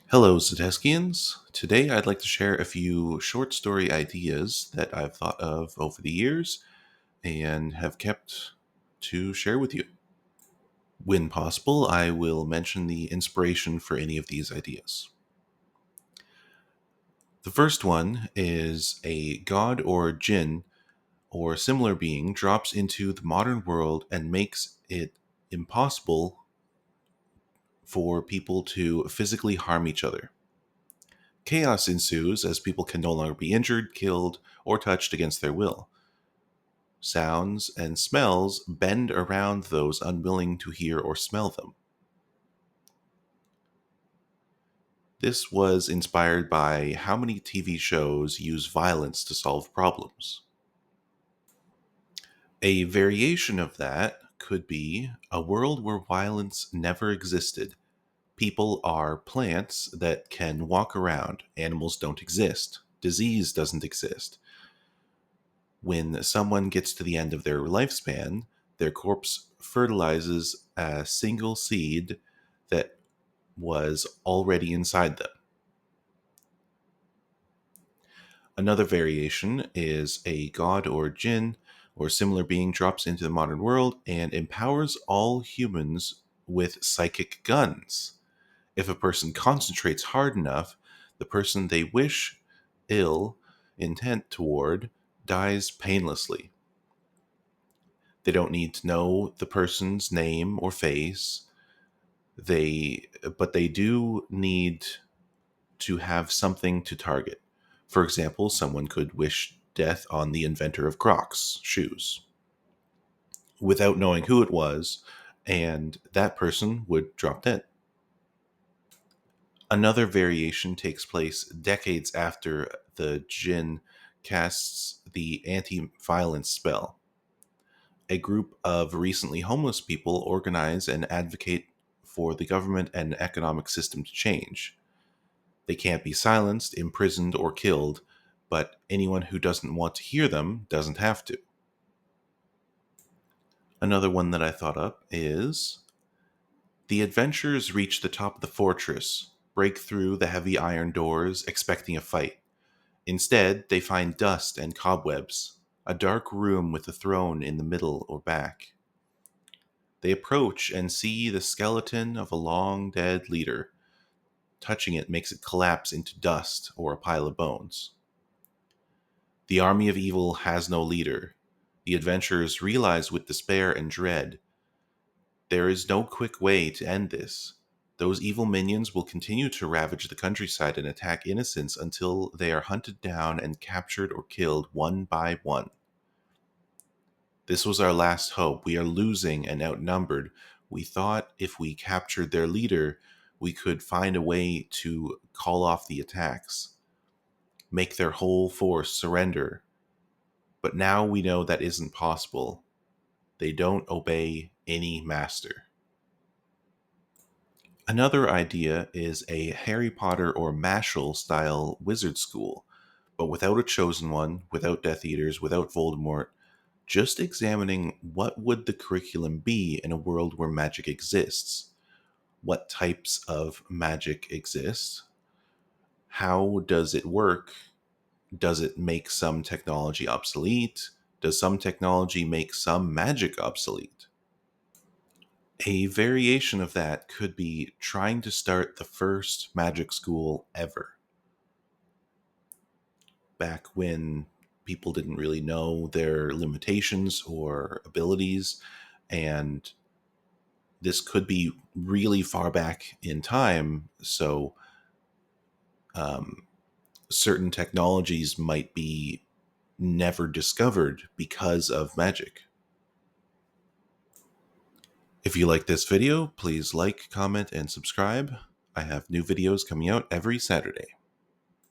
Hello, Zeteskians. Today I'd like to share a few short story ideas that I've thought of over the years and have kept to share with you. When possible, I will mention the inspiration for any of these ideas. The first one is a god or jinn or similar being drops into the modern world and makes it impossible for people to physically harm each other. Chaos ensues as people can no longer be injured, killed, or touched against their will. Sounds and smells bend around those unwilling to hear or smell them. This was inspired by how many TV shows use violence to solve problems. A variation of that could be a world where violence never existed. People are plants that can walk around. Animals don't exist. Disease doesn't exist. When someone gets to the end of their lifespan, their corpse fertilizes a single seed that was already inside them. Another variation is a god or jinn or similar being drops into the modern world and empowers all humans with psychic guns. If a person concentrates hard enough, the person they wish ill intent toward dies painlessly. They don't need to know the person's name or face. But they do need to have something to target. For example, someone could wish death on the inventor of Crocs shoes without knowing who it was, and that person would drop dead. Another variation takes place decades after the jinn casts the anti-violence spell. A group of recently homeless people organize and advocate for the government and economic system to change. They can't be silenced, imprisoned, or killed, but anyone who doesn't want to hear them doesn't have to. Another one that I thought up is the adventurers reach the top of the fortress, break through the heavy iron doors, expecting a fight. Instead, they find dust and cobwebs, a dark room with a throne in the middle or back. They approach and see the skeleton of a long dead leader. Touching it makes it collapse into dust or a pile of bones. The army of evil has no leader. The adventurers realize with despair and dread there is no quick way to end this. Those evil minions will continue to ravage the countryside and attack innocents until they are hunted down and captured or killed one by one. This was our last hope. We are losing and outnumbered. We thought if we captured their leader, we could find a way to call off the attacks, make their whole force surrender. But now we know that isn't possible. They don't obey any master. Another idea is a Harry Potter or Mashal style wizard school, but without a chosen one, without Death Eaters, without Voldemort, just examining what would the curriculum be in a world where magic exists. What types of magic exist? How does it work? Does it make some technology obsolete? Does some technology make some magic obsolete? A variation of that could be trying to start the first magic school ever. Back when people didn't really know their limitations or abilities, and this could be really far back in time, so um, certain technologies might be never discovered because of magic. If you like this video, please like, comment, and subscribe. I have new videos coming out every Saturday.